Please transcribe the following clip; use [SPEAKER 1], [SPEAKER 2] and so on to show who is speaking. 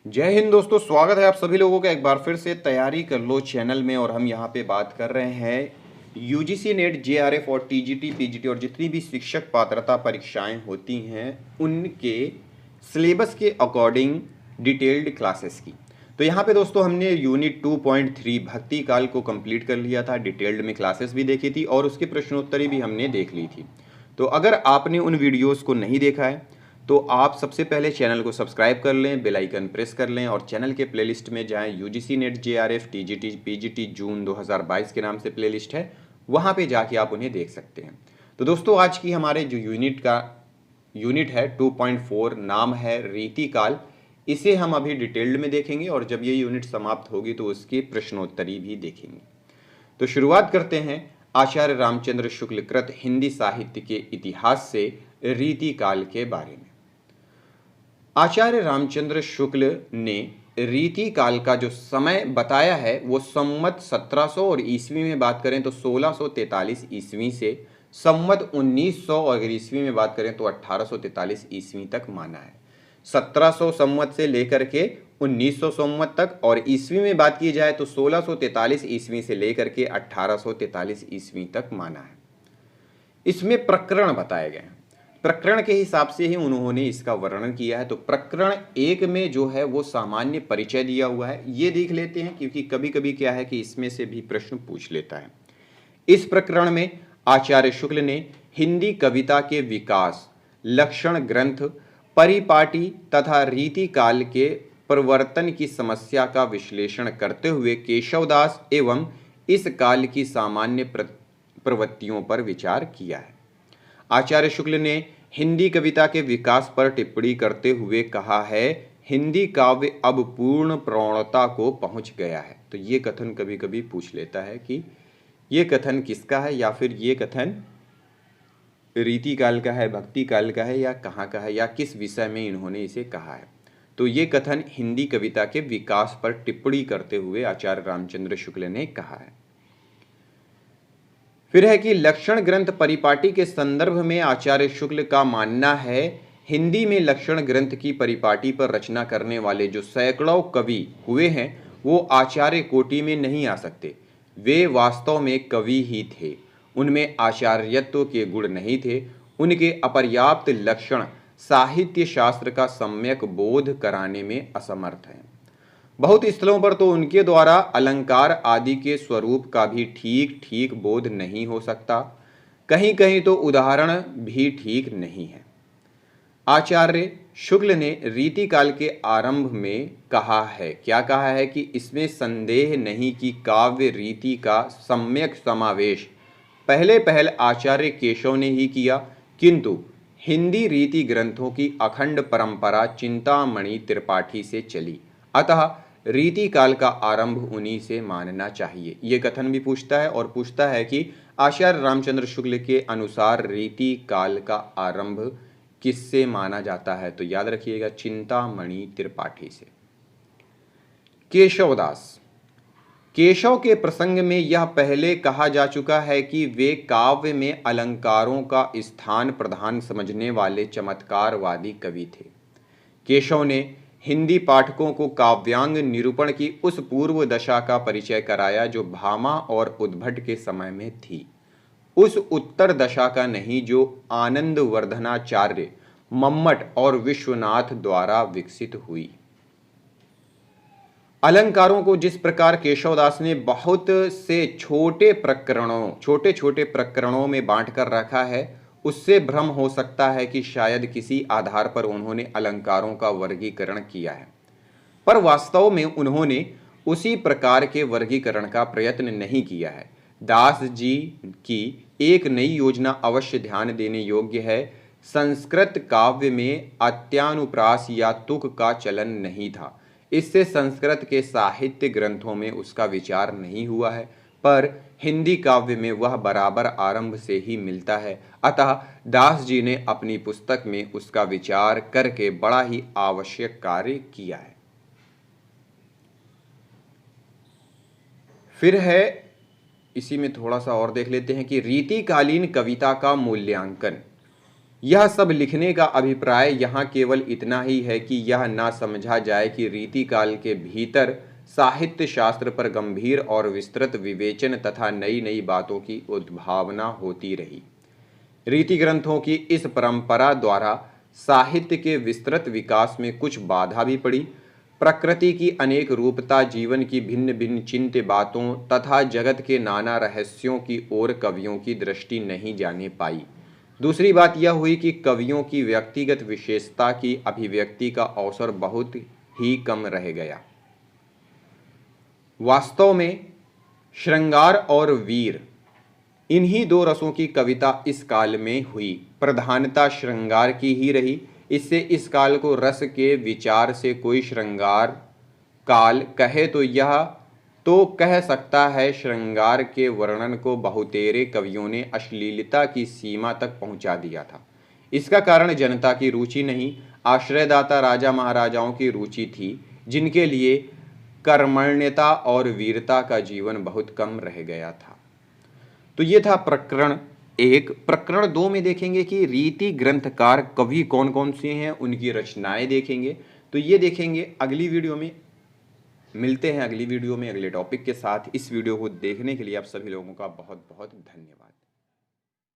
[SPEAKER 1] जय हिंद दोस्तों, स्वागत है आप सभी लोगों का एक बार फिर से तैयारी कर लो चैनल में। और हम यहाँ पे बात कर रहे हैं यूजीसी नेट, जेआरएफ और टीजीटी, पीजीटी और जितनी भी शिक्षक पात्रता परीक्षाएं होती हैं उनके सिलेबस के अकॉर्डिंग डिटेल्ड क्लासेस की। तो यहाँ पे दोस्तों हमने यूनिट 2.3 भक्ति काल को कंप्लीट कर लिया था, डिटेल्ड में क्लासेस भी देखी थी और उसकी प्रश्नोत्तरी भी हमने देख ली थी। तो अगर आपने उन वीडियोस को नहीं देखा है तो आप सबसे पहले चैनल को सब्सक्राइब कर लें, बेल आइकन प्रेस कर लें और चैनल के प्लेलिस्ट में जाएं। UGC NET, JRF, TGT, PGT June 2022 के नाम से प्लेलिस्ट है, वहां पे जाके आप उन्हें देख सकते हैं। तो दोस्तों आज की हमारे जो यूनिट है 2.4, नाम है रीति काल। इसे हम अभी डिटेल्ड में देखेंगे और जब ये यूनिट समाप्त होगी तो उसकी प्रश्नोत्तरी भी देखेंगे। तो शुरुआत करते हैं आचार्य रामचंद्र शुक्ल कृत हिंदी साहित्य के इतिहास से रीति काल के बारे में। आचार्य रामचंद्र शुक्ल ने रीति काल का जो समय बताया है वो संवत 1700 और ईस्वी में बात करें तो 1643 ईस्वी से संवत 1900 और अगर ईस्वी में बात करें तो 1843 ईस्वी तक माना है। 1700 संवत से लेकर के 1900 संवत तक और ईस्वी में बात की जाए तो 1643 ईस्वी से लेकर के 1843 ईस्वी तक माना है। इसमें प्रकरण बताए गए हैं, प्रकरण के हिसाब से ही उन्होंने इसका वर्णन किया है। तो प्रकरण 1 में जो है वो सामान्य परिचय दिया हुआ है, ये देख लेते हैं क्योंकि कभी कभी क्या है कि इसमें से भी प्रश्न पूछ लेता है। इस प्रकरण में आचार्य शुक्ल ने हिंदी कविता के विकास, लक्षण ग्रंथ, परिपाटी तथा रीति काल के प्रवर्तन की समस्या का विश्लेषण करते हुए केशवदास एवं इस काल की सामान्य प्रवृत्तियों पर विचार किया है। आचार्य शुक्ल ने हिंदी कविता के विकास पर टिप्पणी करते हुए कहा है, हिंदी काव्य अब पूर्ण प्रौढ़ता को पहुंच गया है। तो ये कथन कभी कभी पूछ लेता है कि ये कथन किसका है, या फिर ये कथन रीति काल का है, भक्ति काल का है, या कहाँ का है, या किस विषय में इन्होंने इसे कहा है। तो ये कथन हिंदी कविता के विकास पर टिप्पणी करते हुए आचार्य रामचंद्र शुक्ल ने कहा है। फिर है कि लक्षण ग्रंथ परिपाटी के संदर्भ में आचार्य शुक्ल का मानना है, हिंदी में लक्षण ग्रंथ की परिपाटी पर रचना करने वाले जो सैकड़ों कवि हुए हैं वो आचार्य कोटि में नहीं आ सकते। वे वास्तव में कवि ही थे, उनमें आचार्यत्व के गुण नहीं थे। उनके अपर्याप्त लक्षण साहित्य शास्त्र का सम्यक बोध कराने में असमर्थ हैं। बहुत स्थलों पर तो उनके द्वारा अलंकार आदि के स्वरूप का भी ठीक ठीक बोध नहीं हो सकता, कहीं कहीं तो उदाहरण भी ठीक नहीं है। आचार्य शुक्ल ने रीति काल के आरंभ में कहा है, क्या कहा है कि इसमें संदेह नहीं कि काव्य रीति का सम्यक समावेश पहले पहल आचार्य केशव ने ही किया, किंतु हिंदी रीति ग्रंथों की अखंड परंपरा चिंतामणि त्रिपाठी से चली, अतः रीति काल का आरंभ उन्हीं से मानना चाहिए। ये कथन भी पूछता है और पूछता है कि आचार्य रामचंद्र शुक्ल के अनुसार रीति काल का आरंभ किससे माना जाता है। तो याद रखिएगा, चिंतामणि त्रिपाठी से। केशवदास, केशव के प्रसंग में यह पहले कहा जा चुका है कि वे काव्य में अलंकारों का स्थान प्रधान समझने वाले चमत्कारवादी कवि थे। केशव ने हिंदी पाठकों को काव्यांग निरूपण की उस पूर्व दशा का परिचय कराया जो भामा और उद्भट के समय में थी, उस उत्तर दशा का नहीं जो आनंद वर्धनाचार्य, मम्मट और विश्वनाथ द्वारा विकसित हुई। अलंकारों को जिस प्रकार केशवदास ने बहुत से छोटे छोटे प्रकरणों में बांटकर रखा है, उससे भ्रम हो सकता है कि शायद किसी आधार पर उन्होंने अलंकारों का वर्गीकरण किया है, पर वास्तव में उन्होंने उसी प्रकार के वर्गीकरण का प्रयत्न नहीं किया है। दास जी की एक नई योजना अवश्य ध्यान देने योग्य है। संस्कृत काव्य में अत्यानुप्रास या तुक का चलन नहीं था, इससे संस्कृत के साहित्य ग्रंथों में उसका विचार नहीं हुआ है, पर हिंदी काव्य में वह बराबर आरंभ से ही मिलता है, अतः दास जी ने अपनी पुस्तक में उसका विचार करके बड़ा ही आवश्यक कार्य किया है। फिर है, इसी में थोड़ा सा और देख लेते हैं कि रीतिकालीन कविता का मूल्यांकन। यह सब लिखने का अभिप्राय यहाँ केवल इतना ही है कि यह ना समझा जाए कि रीतिकाल के भीतर साहित्य शास्त्र पर गंभीर और विस्तृत विवेचन तथा नई नई बातों की उद्भावना होती रही। रीति ग्रंथों की इस परंपरा द्वारा साहित्य के विस्तृत विकास में कुछ बाधा भी पड़ी। प्रकृति की अनेक रूपता, जीवन की भिन्न भिन्न चिंत्य बातों तथा जगत के नाना रहस्यों की ओर कवियों की दृष्टि नहीं जाने पाई। दूसरी बात यह हुई कि कवियों की व्यक्तिगत विशेषता की अभिव्यक्ति का अवसर बहुत ही कम रह गया। वास्तव में श्रृंगार और वीर, इन्हीं दो रसों की कविता इस काल में हुई। प्रधानता श्रृंगार की ही रही। इससे इस काल को रस के विचार से कोई श्रृंगार काल कहे तो कह सकता है। श्रृंगार के वर्णन को बहुतेरे कवियों ने अश्लीलता की सीमा तक पहुंचा दिया था। इसका कारण जनता की रुचि नहीं, आश्रयदाता राजा महाराजाओं की रुचि थी, जिनके लिए कर्मण्यता और वीरता का जीवन बहुत कम रह गया था। तो ये था प्रकरण 1। प्रकरण 2 में देखेंगे कि रीति ग्रंथकार कवि कौन कौन से हैं, उनकी रचनाएं देखेंगे। तो ये देखेंगे अगली वीडियो में। मिलते हैं अगली वीडियो में अगले टॉपिक के साथ। इस वीडियो को देखने के लिए आप सभी लोगों का बहुत बहुत धन्यवाद।